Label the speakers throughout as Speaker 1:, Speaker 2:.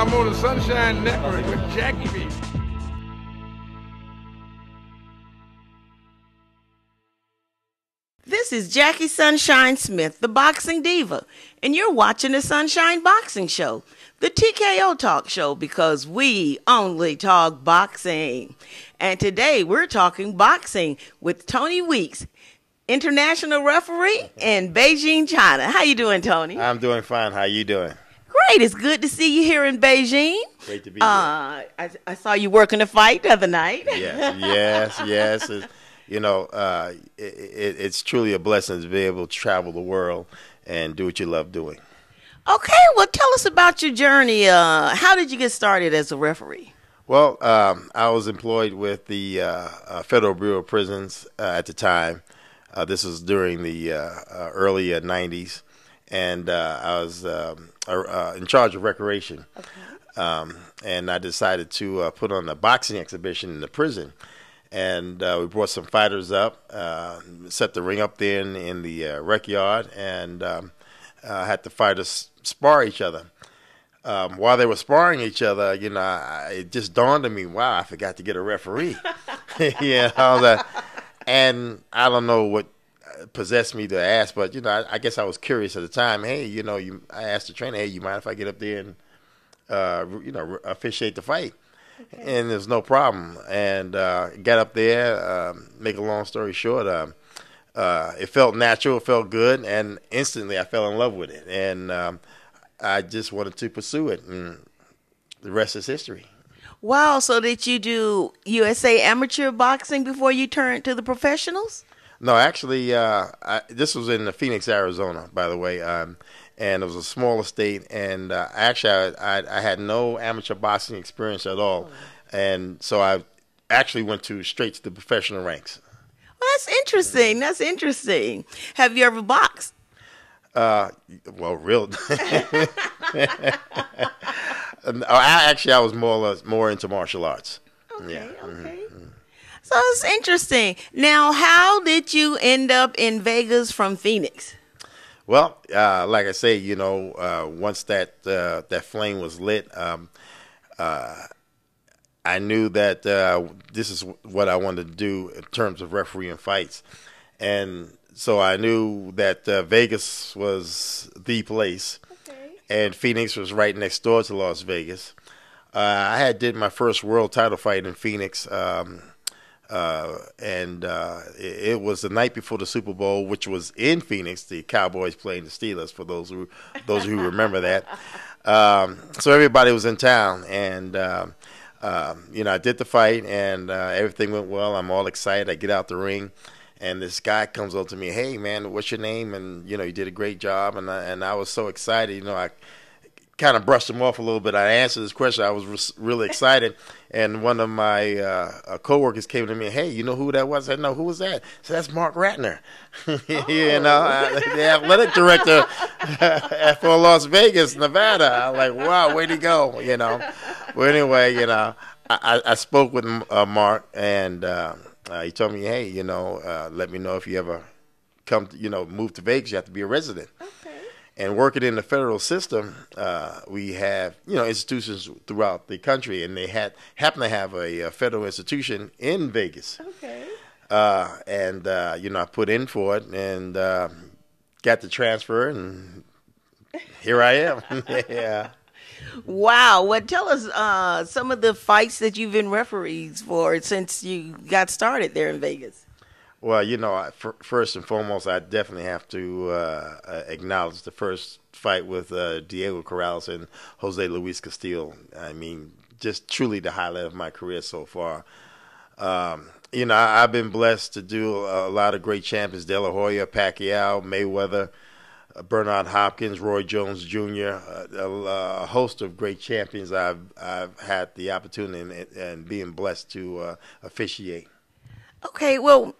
Speaker 1: I'm on the Sunshine Network with Jackie B.
Speaker 2: This is Jackie Sunshine Smith, the boxing diva, and you're watching the Sunshine Boxing Show, the TKO talk show, because we only talk boxing. And today we're talking boxing with Tony Weeks, international referee in Beijing, China. How you doing, Tony?
Speaker 3: I'm doing fine. How you doing?
Speaker 2: Great. It's good to see you here in Beijing.
Speaker 3: Great to be here.
Speaker 2: I saw you working a fight the other night.
Speaker 3: Yes. It's truly a blessing to be able to travel the world and do what you love doing.
Speaker 2: Okay, well, tell us about your journey. How did you get started as a referee?
Speaker 3: Well, I was employed with the Federal Bureau of Prisons at the time. This was during the early 90s, and I was in charge of recreation. Okay. And I decided to put on a boxing exhibition in the prison. And we brought some fighters up, set the ring up there in the rec yard, and had the fighters spar each other. While they were sparring each other, it just dawned on me, wow, I forgot to get a referee. And I don't know what possessed me to ask, but I guess I was curious at the time. Hey, I asked the trainer, hey, you mind if I get up there and officiate the fight? Okay. And there's no problem. And got up there. Make a long story short, it felt natural, it felt good, and instantly I fell in love with it. And I just wanted to pursue it, and the rest is history.
Speaker 2: Wow, so did you do USA amateur boxing before you turned to the professionals?
Speaker 3: No, actually, this was in Phoenix, Arizona, by the way, and it was a smaller state, and actually I had no amateur boxing experience at all, and so I actually went straight to the professional ranks.
Speaker 2: Well, that's interesting. That's interesting. Have you ever boxed?
Speaker 3: Well, real. I was more into martial arts.
Speaker 2: Okay,
Speaker 3: yeah.
Speaker 2: Okay. Mm-hmm. So it's interesting. Now, how did you end up in Vegas from Phoenix?
Speaker 3: Well, like I say, once that flame was lit, I knew that this is what I wanted to do in terms of refereeing fights, and so I knew that Vegas was the place, and Phoenix was right next door to Las Vegas. I did my first world title fight in Phoenix. It was the night before the Super Bowl, which was in Phoenix. The Cowboys playing the Steelers, for those who remember that. So everybody was in town, and I did the fight, and everything went well. I'm all excited. I get out the ring, and this guy comes up to me, "Hey, man, what's your name?" And you did a great job, and I was so excited. I kind of brushed him off a little bit. I answered his question. I was really excited. And one of my coworkers came to me, "Hey, you know who that was?" I said, "No, who was that?" So that's Mark Ratner, the athletic director for Las Vegas, Nevada. I'm like, wow, way to go, Well, anyway, I spoke with Mark, and he told me, "Hey, let me know if you ever come, move to Vegas. You have to be a resident." And working in the federal system, we have institutions throughout the country, and they happen to have a federal institution in Vegas. Okay. I put in for it and got the transfer, and here I am. Yeah.
Speaker 2: Wow. Well, tell us some of the fights that you've been referees for since you got started there in Vegas.
Speaker 3: Well, first and foremost, I definitely have to acknowledge the first fight with Diego Corrales and Jose Luis Castillo. I mean, just truly the highlight of my career so far. I've been blessed to do a lot of great champions: De La Hoya, Pacquiao, Mayweather, Bernard Hopkins, Roy Jones Jr., a host of great champions I've had the opportunity and being blessed to officiate.
Speaker 2: Okay, well,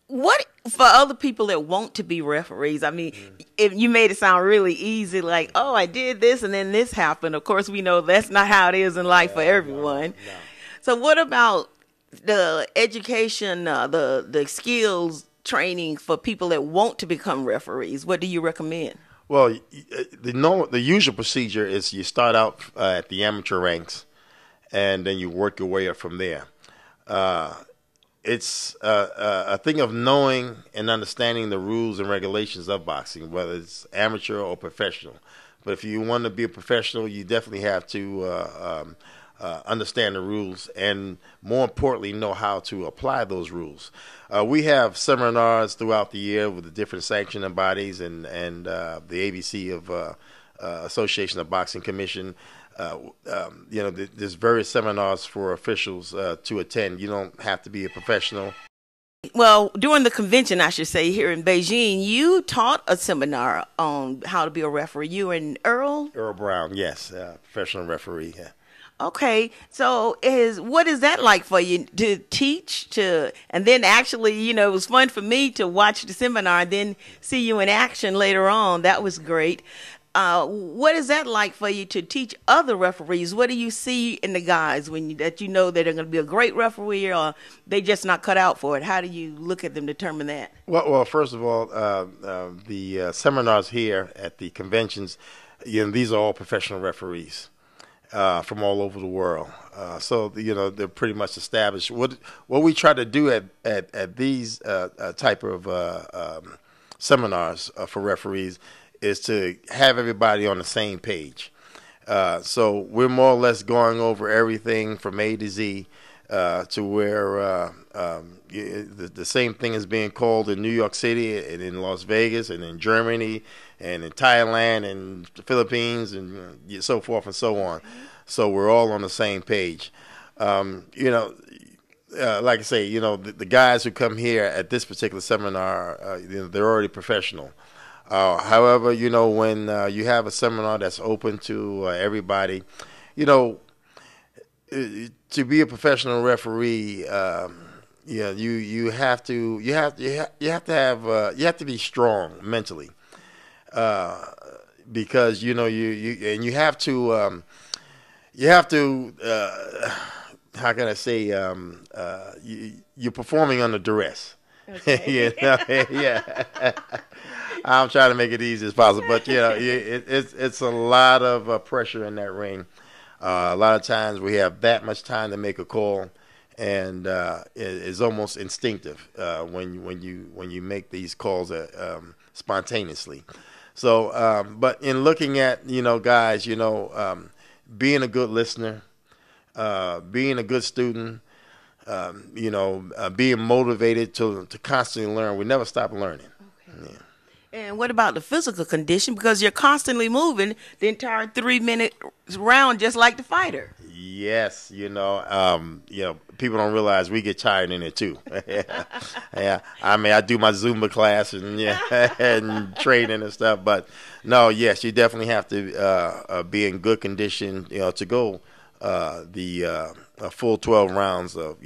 Speaker 2: what for other people that want to be referees? I mean, if you made it sound really easy, like, oh, I did this and then this happened. Of course, we know that's not how it is in life for everyone. No. So what about the education, the skills training for people that want to become referees? What do you recommend?
Speaker 3: Well, the usual procedure is you start out at the amateur ranks, and then you work your way up from there. It's a thing of knowing and understanding the rules and regulations of boxing, whether it's amateur or professional. But if you want to be a professional, you definitely have to understand the rules and, more importantly, know how to apply those rules. We have seminars throughout the year with the different sanctioning bodies and the ABC of Association of Boxing Commission. There's various seminars for officials to attend. You don't have to be a professional.
Speaker 2: Well, during the convention, I should say, here in Beijing, you taught a seminar on how to be a referee. You and Earl?
Speaker 3: Earl Brown, yes, professional referee. Yeah.
Speaker 2: Okay, so what is that like for you to teach and then actually, it was fun for me to watch the seminar and then see you in action later on. That was great. What is that like for you to teach other referees? What do you see in the guys that you know that they're going to be a great referee, or they just not cut out for it? How do you look at them, determine that?
Speaker 3: Well, first of all, the seminars here at the conventions, these are all professional referees from all over the world. So they're pretty much established. What we try to do at these type of seminars for referees is to have everybody on the same page. So we're more or less going over everything from A to Z to where the same thing is being called in New York City and in Las Vegas and in Germany and in Thailand and the Philippines and so forth and so on. So we're all on the same page. Like I say, the guys who come here at this particular seminar, they're already professional. However, when you have a seminar that's open to everybody, to be a professional referee, you have to be strong mentally, because you have to how can I say, you're performing under duress. Okay. Yeah. I'm trying to make it easy as possible, but it's a lot of pressure in that ring. A lot of times we have that much time to make a call, and it's almost instinctive when you make these calls spontaneously. So, but in looking at guys, being a good listener, being a good student, being motivated to constantly learn. We never stop learning. Okay. Yeah.
Speaker 2: And what about the physical condition? Because you're constantly moving the entire 3-minute round, just like the fighter.
Speaker 3: Yes, people don't realize we get tired in it too. Yeah, I mean, I do my Zumba class and and training and stuff, but no, yes, you definitely have to be in good condition, to go the full 12 rounds of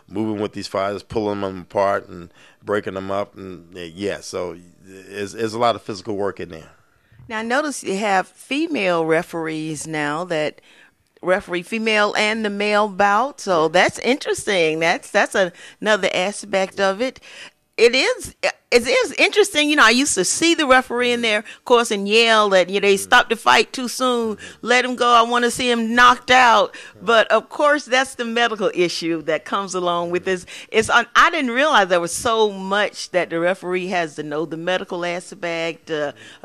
Speaker 3: moving with these fighters, pulling them apart and breaking them up, and so there's a lot of physical work in there.
Speaker 2: Now I notice you have female referees now that referee female and the male bout, so that's interesting. That's another aspect of it. It is interesting. I used to see the referee in there, of course, and yell that they stopped the fight too soon, let him go. I want to see him knocked out. But of course, that's the medical issue that comes along with this. I didn't realize there was so much that the referee has to know, the medical aspect,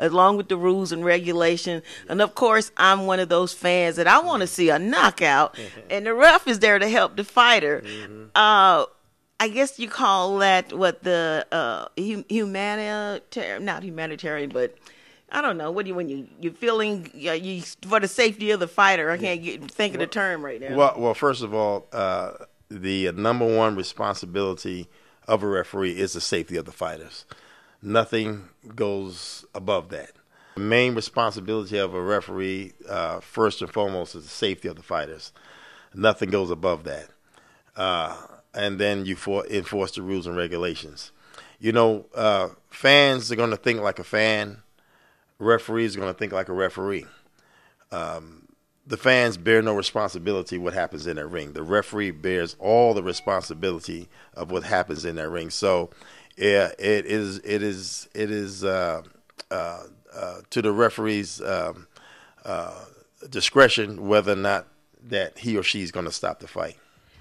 Speaker 2: along with the rules and regulations. And of course, I'm one of those fans that I want to see a knockout, and the ref is there to help the fighter. I guess you call that what the humanitarian, not humanitarian, but I don't know. What do you, when you're feeling you for the safety of the fighter? I can't think of the term right now.
Speaker 3: Well, first of all, the number one responsibility of a referee is the safety of the fighters. Nothing goes above that. The main responsibility of a referee, first and foremost, is the safety of the fighters. Nothing goes above that. And then you enforce the rules and regulations. Fans are going to think like a fan. Referees are going to think like a referee. The fans bear no responsibility what happens in that ring. The referee bears all the responsibility of what happens in that ring. So, it is to the referee's discretion whether or not that he or she is going to stop the fight.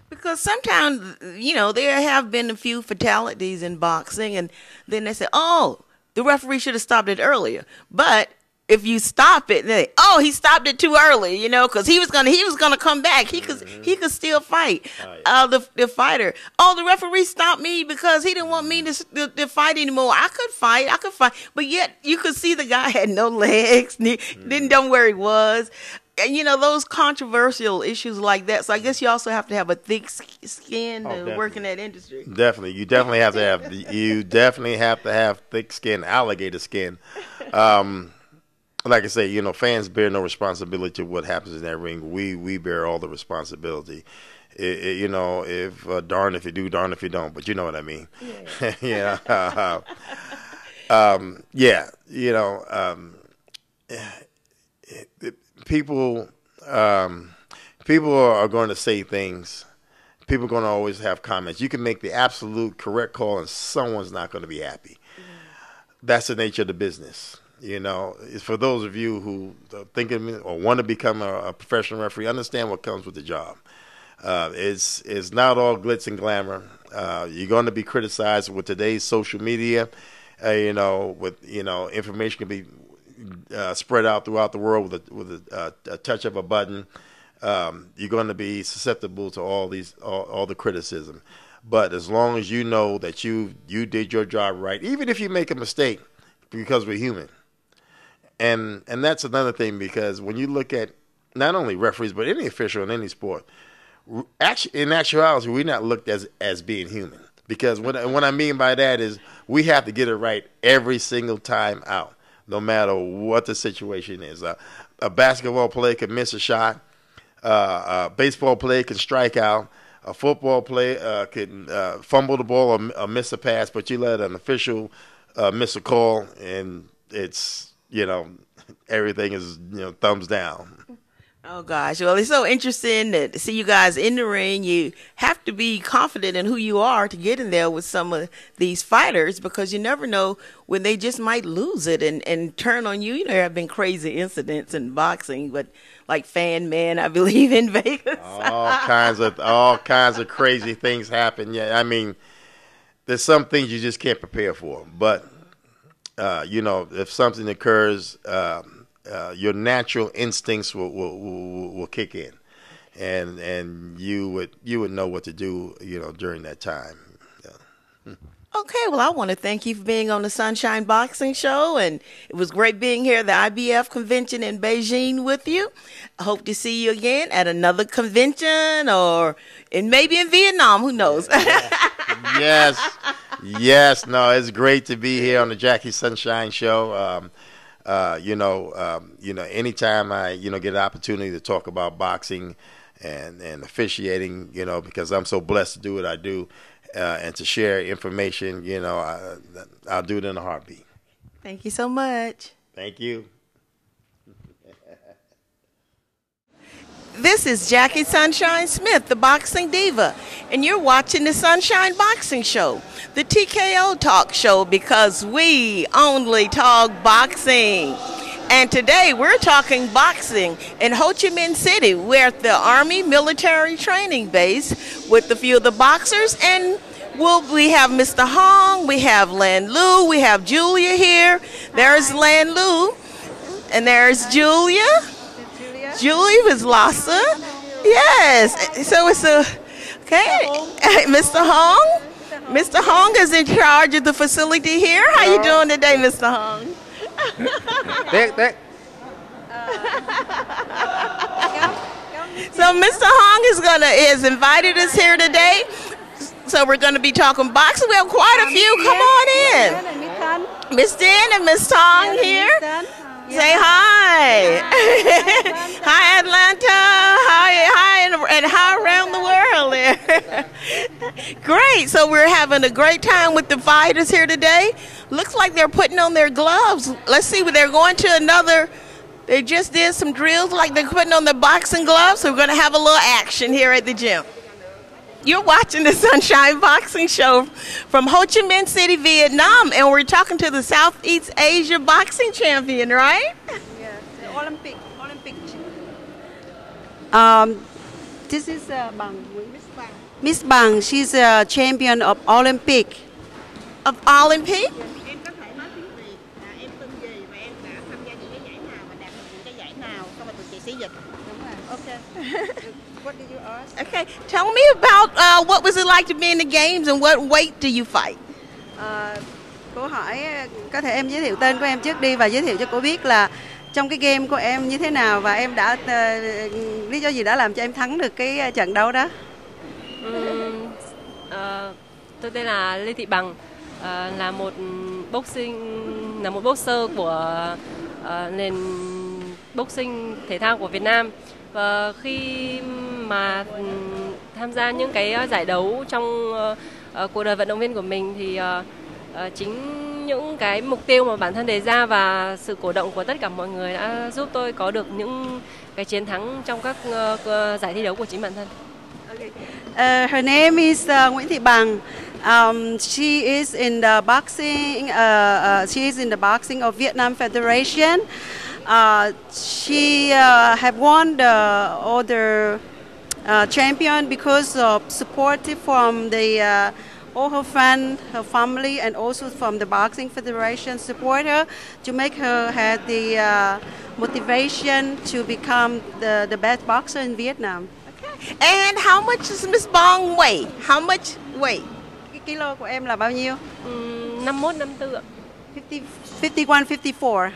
Speaker 2: Because sometimes, there have been a few fatalities in boxing, and then they say, oh, the referee should have stopped it earlier. But if you stop it, then, oh, he stopped it too early, because he was gonna come back. He could still fight. The fighter. Oh, the referee stopped me because he didn't want me to fight anymore. I could fight, but yet you could see the guy had no legs, didn't know where he was. And, those controversial issues like that. So I guess you also have to have a thick skin to work in that industry.
Speaker 3: Definitely. You definitely have to have thick skin, alligator skin. Like I say, fans bear no responsibility to what happens in that ring. We bear all the responsibility. If darn if you do, darn if you don't. But you know what I mean. Yeah. People are going to say things. People are going to always have comments. You can make the absolute correct call, and someone's not going to be happy. That's the nature of the business. It's for those of you who are thinking or want to become a professional referee, understand what comes with the job. It's not all glitz and glamour. You're going to be criticized with today's social media. Information can be spread out throughout the world with a touch of a button. You're going to be susceptible to all the criticism. But as long as you know that you did your job right, even if you make a mistake, because we're human. And that's another thing, because when you look at not only referees but any official in any sport, in actuality, we're not looked as being human. Because what I mean by that is we have to get it right every single time out, no matter what the situation is. A basketball player can miss a shot. A baseball player can strike out. A football player can fumble the ball or miss a pass, but you let an official miss a call, and it's, everything is, thumbs down.
Speaker 2: Oh, gosh. Well, it's so interesting to see you guys in the ring. You have to be confident in who you are to get in there with some of these fighters, because you never know when they just might lose it and turn on you. There have been crazy incidents in boxing, but like Fan Man, I believe, in Vegas.
Speaker 3: all kinds of crazy things happen. Yeah, I mean, there's some things you just can't prepare for. But, if something occurs, your natural instincts will kick in, and you would know what to do, during that time. Yeah.
Speaker 2: Okay, well, I want to thank you for being on the Sunshine Boxing Show, and it was great being here at the IBF convention in Beijing with you. I hope to see you again at another convention, or maybe in Vietnam. Who knows?
Speaker 3: Yes. No, it's great to be here on the Jackie Sunshine Show. Anytime I, get an opportunity to talk about boxing and officiating, because I'm so blessed to do what I do, and to share information, I'll do it in a heartbeat.
Speaker 2: Thank you so much.
Speaker 3: Thank you.
Speaker 2: This is Jackie Sunshine Smith, the boxing diva, and you're watching the Sunshine Boxing Show, the TKO talk show, because we only talk boxing. And today we're talking boxing in Ho Chi Minh City. We're at the Army Military Training Base with a few of the boxers, and we have Mr. Hong, we have Lan Lu, we have Julia here. There's Lan Lu, and there's Julia. Julie was Lhasa. Yes. So it's okay. Mr. Hong. Mr. Hong is in charge of the facility here. How you doing today, Mr. Hong? So Mr. Hong has invited us here today. So we're going to be talking boxing. We have quite a few. Come on in. Miss Dan and Miss Tong here. Say hi. Hi, Atlanta. Hi, and hi around the world there. Great. So we're having a great time with the fighters here today. Looks like they're putting on their gloves. Let's see, they're going to they just did some drills like they're putting on their boxing gloves. So we're going to have a little action here at the gym. You're watching the Sunshine Boxing Show from Ho Chi Minh City, Vietnam, and we're talking to the Southeast Asia boxing champion, right?
Speaker 4: Yes, Olympic. This is Bang. Miss Bang. She's a champion of Olympic.
Speaker 2: Of Olympic?
Speaker 4: Em có thể nói tiếng Việt là em tên gì và em đã tham gia những cái giải nào và đạt được những cái giải nào, xong rồi tụi chị sẽ dịch. Đúng rồi. Okay. What did you ask?
Speaker 2: Okay, tell me about what was it like to be in the games and what weight do you fight?
Speaker 4: Cô hỏi có thể em giới thiệu tên của em trước đi và giới thiệu cho cô biết là trong cái game của em như thế nào và em đã lý do gì đã làm cho em thắng được cái trận đấu đó.
Speaker 5: Tôi tên là Lê Thị Bằng, là một boxer của nền boxing thể thao của Việt Nam. Và khi mà tham gia những cái giải đấu trong cuộc đời vận động viên của mình thì chính những cái mục tiêu mà bản thân đề ra và sự cổ động của tất cả mọi người đã giúp tôi có được những cái chiến thắng trong các giải thi đấu của chính bản thân.
Speaker 4: Okay. Her name is Nguyễn Thị Bằng. She is in the boxing. She is in the boxing of Vietnam Federation. She have won the other champion because of support from the all her fans, her family, and also from the boxing federation support her to make her have the motivation to become the best boxer in Vietnam.
Speaker 2: Okay. And how much does Miss Bong weigh? How much weight?
Speaker 4: Cái kilo của em là bao nhiêu?
Speaker 5: 51, 54 ạ.
Speaker 4: 51, 54.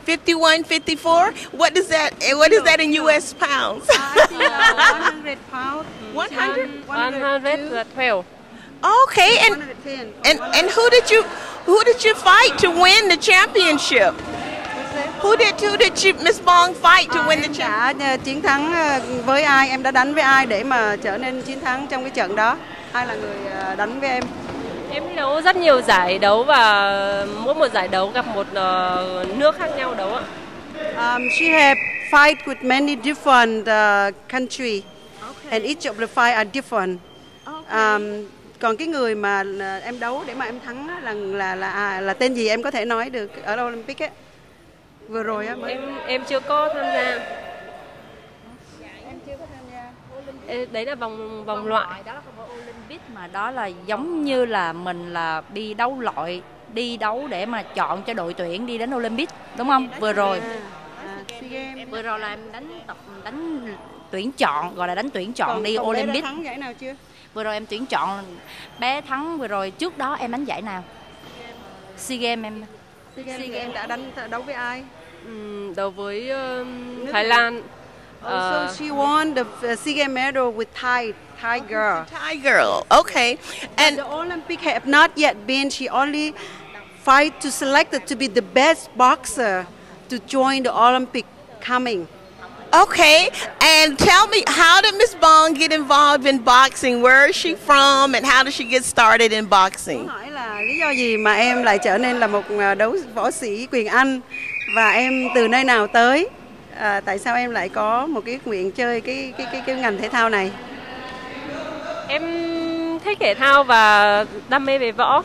Speaker 2: 51, 54? What is that? What is that in US pounds?
Speaker 4: 100 pounds.
Speaker 2: 100?
Speaker 5: 112.
Speaker 2: Okay, and
Speaker 4: 110.
Speaker 2: and who did you fight to win the championship? Who did you Miss Bong fight to win the championship?
Speaker 4: Em đã chiến thắng với ai? Em đã đánh với ai để mà trở nên chiến thắng trong cái trận đó? Ai là người đánh với em?
Speaker 5: Em thi đấu rất nhiều giải đấu và mỗi một giải đấu gặp một nước khác nhau đấu ạ.
Speaker 4: She have fight with many different country, and each of the fight are different. Còn cái người mà em đấu để mà em thắng á, là tên gì em có thể nói được ở Olympic á? Vừa rồi á mới.
Speaker 5: Em chưa có tham gia.
Speaker 4: Em chưa có tham gia.
Speaker 5: Đấy là vòng loại.
Speaker 6: Đó không phải Olympic mà đó là giống như là mình là đi đấu loại, đi đấu để mà chọn cho đội tuyển đi đến Olympic, đúng không? Vừa rồi. Vừa rồi là em đánh tuyển chọn, gọi là đánh tuyển chọn đi Olympic.
Speaker 4: Bé đã thắng giải nào chưa?
Speaker 6: Vừa rồi em tuyển chọn bé thắng vừa rồi, trước đó em đánh giải nào? SEA Games em.
Speaker 4: SEA Games em đã đấu với ai?
Speaker 5: Đấu với Thái Lan.
Speaker 4: So she won the SEA Games medal with Thai girl.
Speaker 2: Thai girl. Okay. And
Speaker 4: the Olympic have not yet been. She only fight to selected to be the best boxer to join the Olympic coming.
Speaker 2: okay. And tell me, how did Miss Bong get involved in boxing? Where is she from and how did she get started in boxing?
Speaker 4: Hỏi là lý do gì mà em lại trở nên là một võ sĩ quyền Anh và em từ nơi nào tới? Tại sao em lại có một cái nguyện chơi cái ngành thể thao này?
Speaker 5: Em thích thể thao và đam mê về võ.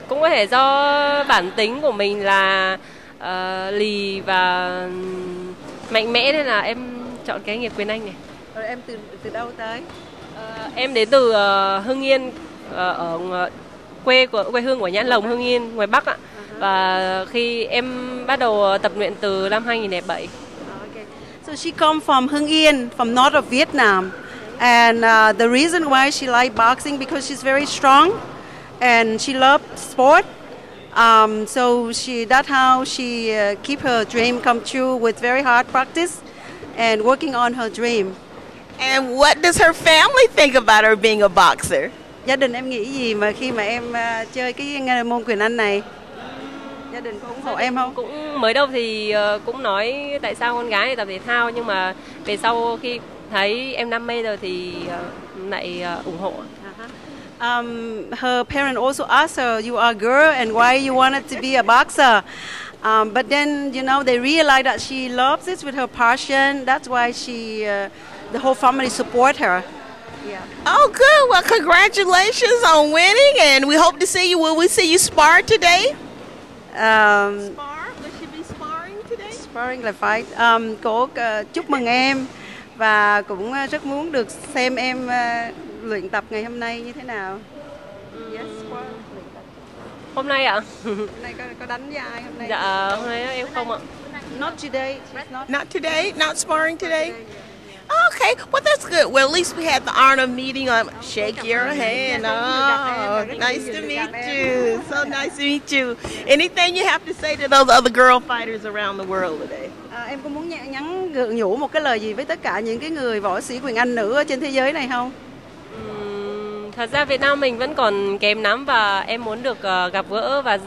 Speaker 5: Cũng có thể do bản tính của mình là lì và mạnh mẽ nên là em chọn cái nghiệp quyền Anh này.
Speaker 4: Rồi em từ đâu tới?
Speaker 5: Em đến từ Hưng Yên, ở quê hương của Nhãn Lồng, Hưng Yên, ngoài Bắc ạ. Và khi em bắt đầu tập luyện từ năm 2007.
Speaker 4: Okay. So she come from Hưng Yên, from north of Vietnam. And the reason why she like boxing because she's very strong and she loves sport. So that's how she keep her dream come true with very hard practice and working on her dream.
Speaker 2: And what does her family think about her being a boxer?
Speaker 4: Gia đình em nghĩ gì mà khi mà em chơi cái môn quyền Anh này? Gia đình có ủng hộ em không?
Speaker 5: Cũng mới đầu thì cũng nói tại sao con gái này tập thể thao, nhưng mà về sau khi thấy em đam mê rồi thì lại ủng hộ.
Speaker 4: Her parents also asked her, "You are a girl, and why you wanted to be a boxer?" But then, you know, they realized that she loves it with her passion. That's why the whole family support her. Yeah.
Speaker 2: Oh, good. Well, congratulations on winning, and we hope to see you. Will we see you spar today? Spar? Will she be sparring today?
Speaker 4: Sparring là fight. Cô chúc mừng em và cũng rất muốn được xem em luyện tập ngày hôm nay như thế nào. Yes, spar.
Speaker 5: Hôm nay ạ?
Speaker 4: Hôm nay có đánh với ai hôm nay?
Speaker 5: Dạ, hôm nay em không ạ.
Speaker 4: Not today.
Speaker 2: Not today? Not sparring today? Okay, well, that's good. Well, at least we had the honor of meeting. Shake your hand. Oh, nice to meet you. So nice to meet you. Anything you have to say to those other girl fighters around the world today?
Speaker 4: Em có muốn nhắn gượng nhủ một cái lời gì với tất cả những cái người võ sĩ quyền Anh nữ ở trên thế giới này không?
Speaker 5: Thật ra Việt Nam mình vẫn còn kém lắm và em muốn được gặp gỡ và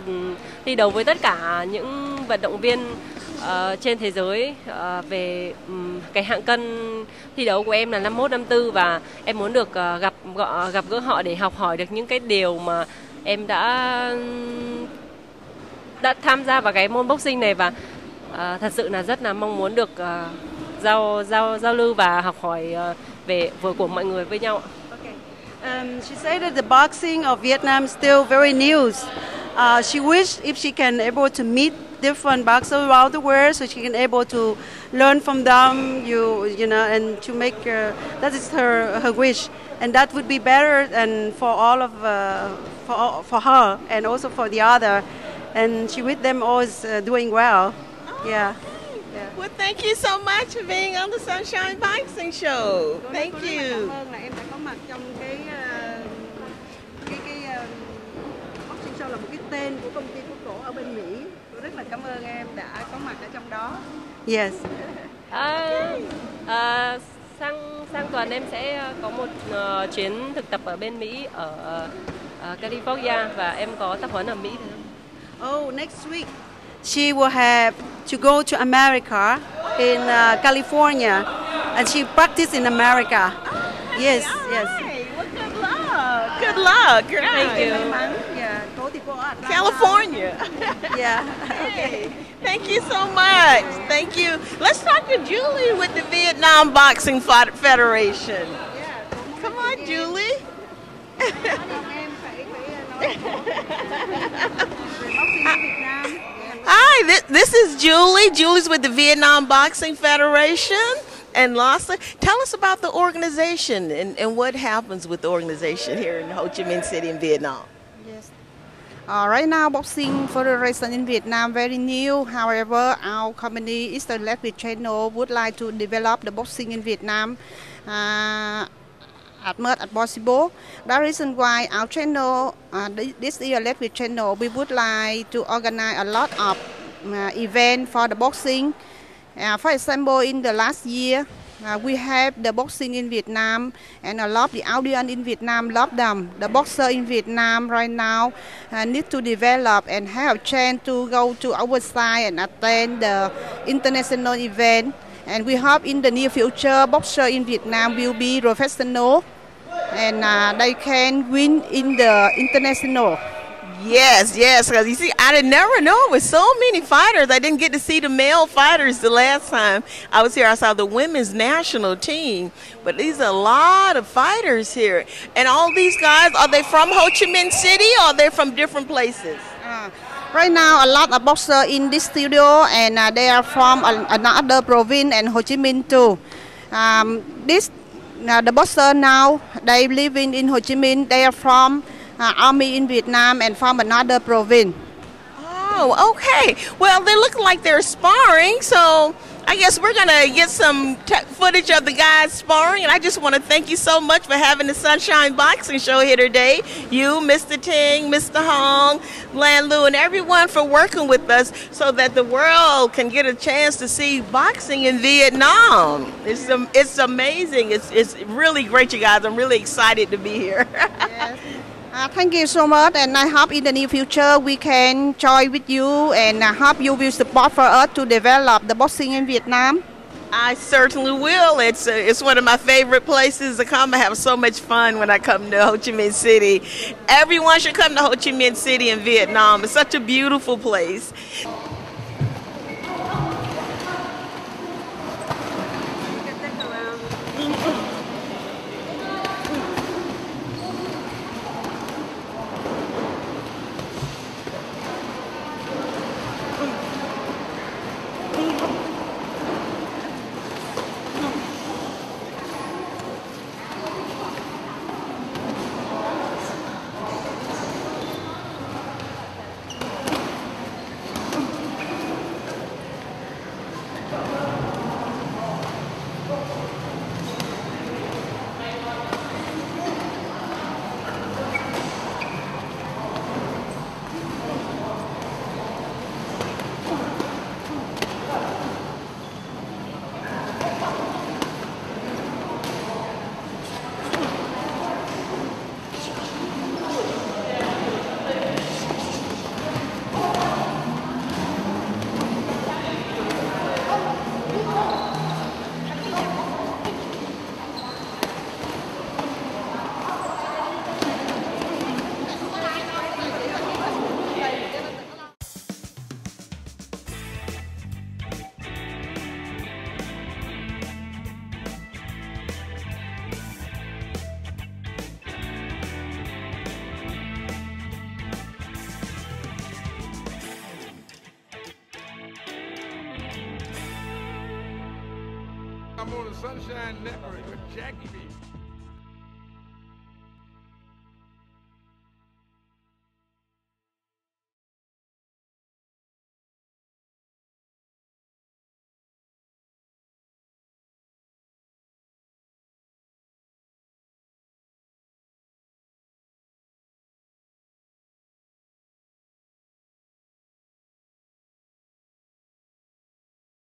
Speaker 5: thi đấu với tất cả những vận động viên trên thế giới về cái hạng cân thi đấu của em là 51, 54 và em muốn được gặp gỡ họ để học hỏi được những cái điều mà em đã tham gia vào cái môn boxing này và thật sự là rất là mong muốn được giao lưu và học hỏi về của mọi người với nhau.
Speaker 4: She said that the boxing of Vietnam is still very new. She wished if she can able to meet different boxers around the world, so she can able to learn from them. You know, and to make that is her wish, and that would be better and for all of for her and also for the other. And she with them all is doing well. Yeah.
Speaker 2: Well, thank you so much for being on the Sunshine Boxing Show. Thank you.
Speaker 4: Cảm ơn là em đã có mặt trong cái boxing show là một cái tên của công ty phố cổ ở bên Mỹ. Tôi rất là cảm ơn em đã có mặt ở trong đó. Yes.
Speaker 5: Sang tuần em sẽ có một chuyến thực tập ở bên Mỹ ở California và em có tập huấn ở Mỹ.
Speaker 4: Oh, next week. She will have to go to America in California, and she practiced in America.
Speaker 2: Okay,
Speaker 4: yes,
Speaker 2: all
Speaker 4: yes.
Speaker 2: Right. Well, good luck. Good luck. Good
Speaker 5: Thank you.
Speaker 4: Yeah, go to
Speaker 2: California.
Speaker 4: Yeah.
Speaker 2: Okay. Thank you so much. Thank you. Let's talk to Julie with the Vietnam Boxing Federation. Come on, Julie. Hi, this is Julie. Julie's with the Vietnam Boxing Federation. And lastly, tell us about the organization and what happens with the organization here in Ho Chi Minh City in Vietnam.
Speaker 7: Yes. Right now, Boxing Federation in Vietnam very new. However, our company, Eastern Leopard Channel, would like to develop the boxing in Vietnam as much as possible. That reason why our channel, this year Leopard Channel, we would like to organize a lot of events for the boxing. For example, in the last year, we have the boxing in Vietnam, and a lot of the audience in Vietnam love them. The boxer in Vietnam right now need to develop and have a chance to go to outside and attend the international event. And we hope in the near future, boxer in Vietnam will be professional, and they can win in the international.
Speaker 2: Yes, because you see, I didn't never know with so many fighters. I didn't get to see the male fighters the last time I was here. I saw the women's national team, but these are a lot of fighters here. And all these guys, are they from Ho Chi Minh City or are they from different places?
Speaker 7: Right now, a lot of boxers in this studio, and they are from another province and Ho Chi Minh too. The boxer now, they living in Ho Chi Minh. They are from army in Vietnam and from another province.
Speaker 2: Oh, okay. Well, they look like they're sparring, so I guess we're going to get some footage of the guys sparring, and I just want to thank you so much for having the Sunshine Boxing Show here today. You, Mr. Ting, Mr. Hong, Lan Lu, and everyone for working with us so that the world can get a chance to see boxing in Vietnam. It's amazing. It's really great, you guys. I'm really excited to be here.
Speaker 7: Yes. Thank you so much, and I hope in the near future we can join with you, and I hope you will support for us to develop the boxing in Vietnam.
Speaker 2: I certainly will. It's one of my favorite places to come. I have so much fun when I come to Ho Chi Minh City. Everyone should come to Ho Chi Minh City in Vietnam. It's such a beautiful place.
Speaker 1: I'm on the Sunshine Network with Jackie B.